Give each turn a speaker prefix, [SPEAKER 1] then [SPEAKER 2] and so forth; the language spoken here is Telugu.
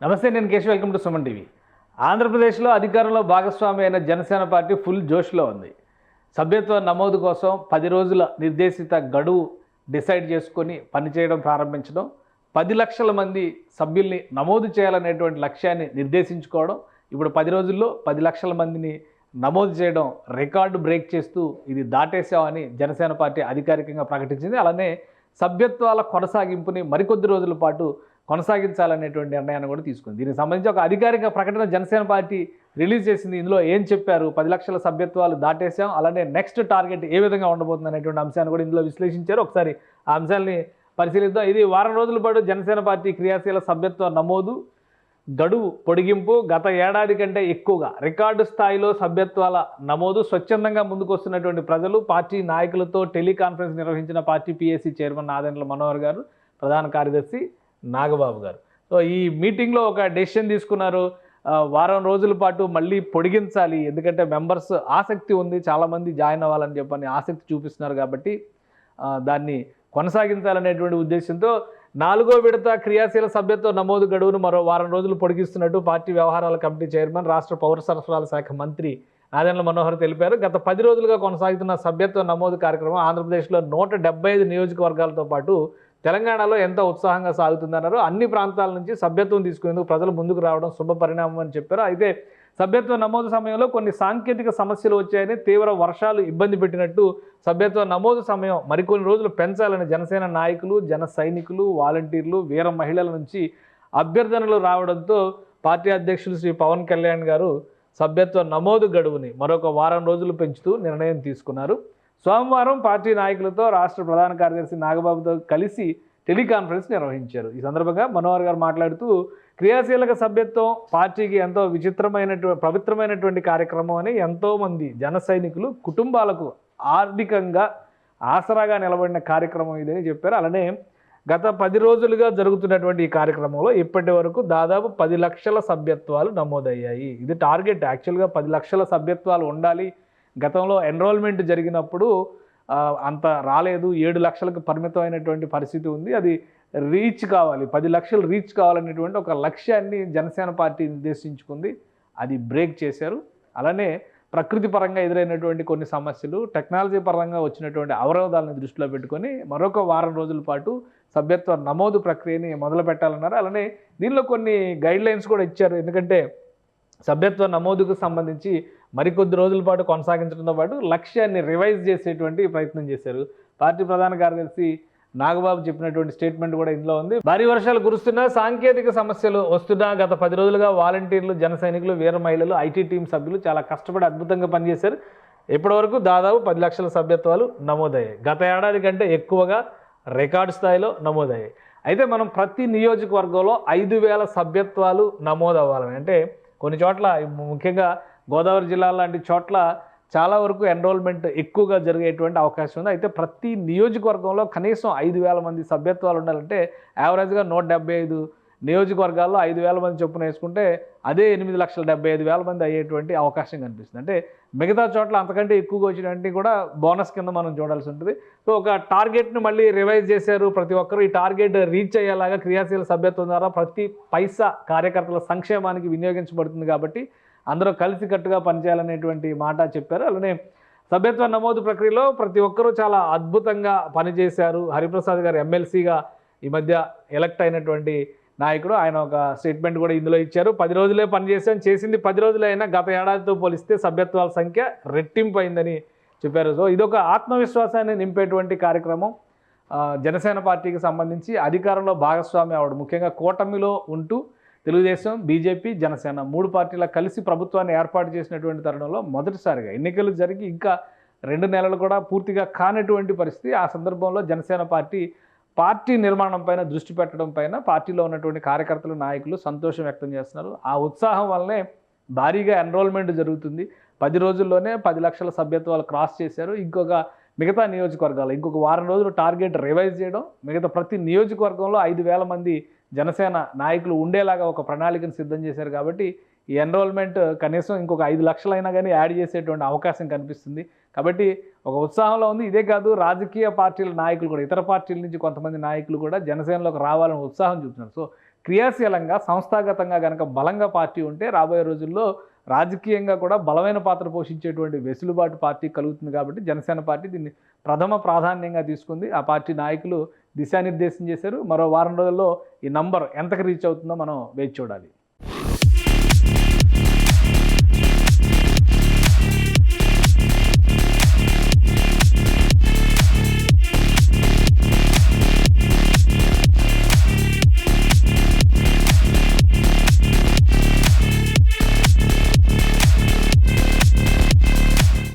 [SPEAKER 1] నమస్తే, నేను Keshav. Welcome to Suman TV. ఆంధ్రప్రదేశ్లో అధికారంలో భాగస్వామి అయిన జనసేన పార్టీ ఫుల్ జోష్లో ఉంది. సభ్యత్వ నమోదు కోసం 10 రోజుల నిర్దేశిత గడువు డిసైడ్ చేసుకొని పనిచేయడం ప్రారంభించడం, 10 లక్షల మంది సభ్యుల్ని నమోదు చేయాలనేటువంటి లక్ష్యాన్ని నిర్దేశించుకోవడం, ఇప్పుడు 10 రోజుల్లో 10 లక్షల మందిని నమోదు చేయడం రికార్డు బ్రేక్ చేస్తూ ఇది దాటేశామని జనసేన పార్టీ అధికారికంగా ప్రకటించింది. అలానే సభ్యత్వాల కొనసాగింపుని మరికొద్ది రోజుల పాటు కొనసాగించాలనేటువంటి నిర్ణయాన్ని కూడా తీసుకుంది. దీనికి సంబంధించి ఒక అధికారిక ప్రకటన జనసేన పార్టీ రిలీజ్ చేసింది. ఇందులో ఏం చెప్పారు, 10 లక్షల సభ్యత్వాలు దాటేశాం, అలానే నెక్స్ట్ టార్గెట్ ఏ విధంగా ఉండబోతుంది అనేటువంటి అంశాన్ని కూడా ఇందులో విశ్లేషించారు. ఒకసారి ఆ అంశాలని పరిశీలిద్దాం. ఇది వారం రోజుల పాటు జనసేన పార్టీ క్రియాశీల సభ్యత్వ నమోదు గడువు పొడిగింపు, గత ఏడాది కంటే ఎక్కువగా రికార్డు స్థాయిలో సభ్యత్వాల నమోదు, స్వచ్ఛందంగా ముందుకొస్తున్నటువంటి ప్రజలు, పార్టీ నాయకులతో టెలికాన్ఫరెన్స్ నిర్వహించిన party PAC chairman Nadendla Manohar గారు, ప్రధాన కార్యదర్శి నాగబాబు గారు. సో ఈ మీటింగ్లో ఒక డెసిషన్ తీసుకున్నారు. వారం రోజుల పాటు మళ్ళీ పొడిగించాలి, ఎందుకంటే మెంబర్స్ ఆసక్తి ఉంది, చాలామంది జాయిన్ అవ్వాలని చెప్పని ఆసక్తి చూపిస్తున్నారు కాబట్టి దాన్ని కొనసాగించాలనేటువంటి ఉద్దేశంతో 4వ విడత క్రియాశీల సభ్యత్వ నమోదు గడువును మరో వారం రోజులు పొడిగిస్తున్నట్టు పార్టీ వ్యవహారాల కమిటీ చైర్మన్, రాష్ట్ర పౌర సరఫరాల శాఖ మంత్రి నాదెండ్ల మనోహర్ తెలిపారు. గత 10 రోజులుగా కొనసాగుతున్న సభ్యత్వ నమోదు కార్యక్రమం ఆంధ్రప్రదేశ్లో 175 నియోజకవర్గాలతో పాటు తెలంగాణలో ఎంతో ఉత్సాహంగా సాగుతుందన్నారు. అన్ని ప్రాంతాల నుంచి సభ్యత్వం తీసుకునేందుకు ప్రజలు ముందుకు రావడం శుభ పరిణామం అని చెప్పారు. అయితే సభ్యత్వ నమోదు సమయంలో కొన్ని సాంకేతిక సమస్యలు వచ్చాయని, తీవ్ర వర్షాలు ఇబ్బంది పెట్టినట్టు సభ్యత్వ నమోదు సమయం మరికొన్ని రోజులు పెంచాలని జనసేన నాయకులు, జన సైనికులు, వాలంటీర్లు, వీర మహిళల నుంచి అభ్యర్థనలు రావడంతో పార్టీ అధ్యక్షులు శ్రీ పవన్ కళ్యాణ్ గారు సభ్యత్వ నమోదు గడువుని మరొక వారం రోజులు పెంచుతూ నిర్ణయం తీసుకున్నారు. సోమవారం పార్టీ నాయకులతో రాష్ట్ర ప్రధాన కార్యదర్శి నాగబాబుతో కలిసి టెలికాన్ఫరెన్స్ నిర్వహించారు. ఈ సందర్భంగా మనోహర్ గారు మాట్లాడుతూ, క్రియాశీలక సభ్యత్వం పార్టీకి ఎంతో పవిత్రమైనటువంటి కార్యక్రమం అని, ఎంతోమంది జన సైనికులు కుటుంబాలకు ఆర్థికంగా ఆసరాగా నిలబడిన కార్యక్రమం ఇదని చెప్పారు. అలానే గత 10 రోజులుగా జరుగుతున్నటువంటి ఈ కార్యక్రమంలో ఇప్పటి వరకు దాదాపు 10 లక్షల సభ్యత్వాలు నమోదయ్యాయి. ఇది టార్గెట్. యాక్చువల్గా 10 లక్షల సభ్యత్వాలు ఉండాలి. గతంలో ఎన్రోల్మెంట్ జరిగినప్పుడు అంత రాలేదు, 7 లక్షలకు పరిమితమైనటువంటి పరిస్థితి ఉంది. అది రీచ్ కావాలి, 10 లక్షలు రీచ్ కావాలనేటువంటి ఒక లక్ష్యాన్ని జనసేన పార్టీ నిర్దేశించుకుంది. అది బ్రేక్ చేశారు. అలానే ప్రకృతి పరంగా ఎదురైనటువంటి కొన్ని సమస్యలు, టెక్నాలజీ పరంగా వచ్చినటువంటి అవరోధాలను దృష్టిలో పెట్టుకొని మరొక వారం రోజుల పాటు సభ్యత్వ నమోదు ప్రక్రియని మొదలు పెట్టాలన్నారు. అలానే దీనిలో కొన్ని గైడ్లైన్స్ కూడా ఇచ్చారు. ఎందుకంటే సభ్యత్వ నమోదుకు సంబంధించి మరికొద్ది రోజుల పాటు కొనసాగించడంతో పాటు లక్ష్యాన్ని రివైజ్ చేసేటువంటి ప్రయత్నం చేశారు. పార్టీ ప్రధాన కార్యదర్శి నాగబాబు చెప్పినటువంటి స్టేట్మెంట్ కూడా ఇందులో ఉంది. భారీ వర్షాలు కురుస్తున్నా, సాంకేతిక సమస్యలు వస్తున్నా గత 10 రోజులుగా వాలంటీర్లు, జన సైనికులు, వీర మహిళలు, ఐటీ టీం సభ్యులు చాలా కష్టపడి అద్భుతంగా పనిచేశారు. ఇప్పటివరకు దాదాపు 10 లక్షల సభ్యత్వాలు నమోదయ్యాయి. గత ఏడాది కంటే ఎక్కువగా రికార్డు స్థాయిలో నమోదయ్యాయి. అయితే మనం ప్రతి నియోజకవర్గంలో 5,000 సభ్యత్వాలు నమోదు అవ్వాలని, అంటే కొన్ని చోట్ల ముఖ్యంగా గోదావరి జిల్లా లాంటి చోట్ల చాలా వరకు ఎన్రోల్మెంట్ ఎక్కువగా జరిగేటువంటి అవకాశం ఉంది. అయితే ప్రతి నియోజకవర్గంలో కనీసం 5,000 మంది సభ్యత్వాలు ఉండాలంటే యావరేజ్గా 175 నియోజకవర్గాల్లో 5,000 మంది చొప్పున వేసుకుంటే అదే 8,75,000 మంది అయ్యేటువంటి అవకాశం కనిపిస్తుంది. అంటే మిగతా చోట్ల అంతకంటే ఎక్కువగా వచ్చినట్టు కూడా బోనస్ కింద మనం చూడాల్సి ఉంటుంది. సో ఒక టార్గెట్ను మళ్ళీ రివైజ్ చేశారు. ప్రతి ఒక్కరూ ఈ టార్గెట్ రీచ్ అయ్యేలాగా క్రియాశీల సభ్యత్వం ద్వారా ప్రతి పైసా కార్యకర్తల సంక్షేమానికి వినియోగించబడుతుంది కాబట్టి అందరూ కలిసికట్టుగా పనిచేయాలనేటువంటి మాట చెప్పారు. అలానే సభ్యత్వ నమోదు ప్రక్రియలో ప్రతి ఒక్కరూ చాలా అద్భుతంగా పనిచేశారు. హరిప్రసాద్ గారు ఎమ్మెల్సీగా ఈ మధ్య ఎలక్ట్ అయినటువంటి నాయకుడు, ఆయన ఒక స్టేట్మెంట్ కూడా ఇందులో ఇచ్చారు. 10 రోజులే పనిచేసాం, చేసింది 10 రోజులే అయినా గత ఏడాదితో పోలిస్తే సభ్యత్వాల సంఖ్య రెట్టింపు అయిందని చెప్పారు. సో ఇదొక ఆత్మవిశ్వాసాన్ని నింపేటువంటి కార్యక్రమం. జనసేన పార్టీకి సంబంధించి అధికారంలో భాగస్వామి అవడం, ముఖ్యంగా కూటమిలో ఉంటూ తెలుగుదేశం, బీజేపీ, జనసేన 3 పార్టీల కలిసి ప్రభుత్వాన్ని ఏర్పాటు చేసినటువంటి తరుణంలో మొదటిసారిగా ఎన్నికలు జరిగి ఇంకా 2 నెలలు కూడా పూర్తిగా కానటువంటి పరిస్థితి. ఆ సందర్భంలో జనసేన పార్టీ నిర్మాణం పైన దృష్టి పెట్టడం పైన పార్టీలో ఉన్నటువంటి కార్యకర్తలు, నాయకులు సంతోషం వ్యక్తం చేస్తున్నారు. ఆ ఉత్సాహం వల్లనే భారీగా ఎన్రోల్మెంట్ జరుగుతుంది. 10 రోజుల్లోనే 10 లక్షల సభ్యత్వాలు క్రాస్ చేశారు. మిగతా నియోజకవర్గాలు ఇంకొక వారం రోజులు టార్గెట్ రివైజ్ చేయడం, మిగతా ప్రతి నియోజకవర్గంలో 5,000 మంది జనసేన నాయకులు ఉండేలాగా ఒక ప్రణాళికను సిద్ధం చేశారు. కాబట్టి ఈ ఎన్రోల్మెంట్ కనీసం ఇంకొక 5 లక్షలైనా కానీ యాడ్ చేసేటువంటి అవకాశం కనిపిస్తుంది. కాబట్టి ఒక ఉత్సాహంలో ఉంది. ఇదే కాదు, రాజకీయ పార్టీల నాయకులు కూడా, ఇతర పార్టీల నుంచి కొంతమంది నాయకులు కూడా జనసేనలోకి రావాలని ఉత్సాహం చూపుతున్నారు. సో క్రియాశీలంగా సంస్థాగతంగా కనుక బలంగా పార్టీ ఉంటే రాబోయే రోజుల్లో రాజకీయంగా కూడా బలమైన పాత్ర పోషించేటువంటి వెసులుబాటు పార్టీ కలుగుతుంది. కాబట్టి జనసేన పార్టీ దీన్ని ప్రథమ ప్రాధాన్యంగా తీసుకుంది. ఆ పార్టీ నాయకులు దిశానిర్దేశం చేశారు. మరో వారం రోజుల్లో ఈ నంబర్ ఎంతకు రీచ్ అవుతుందో మనం వేచి చూడాలి.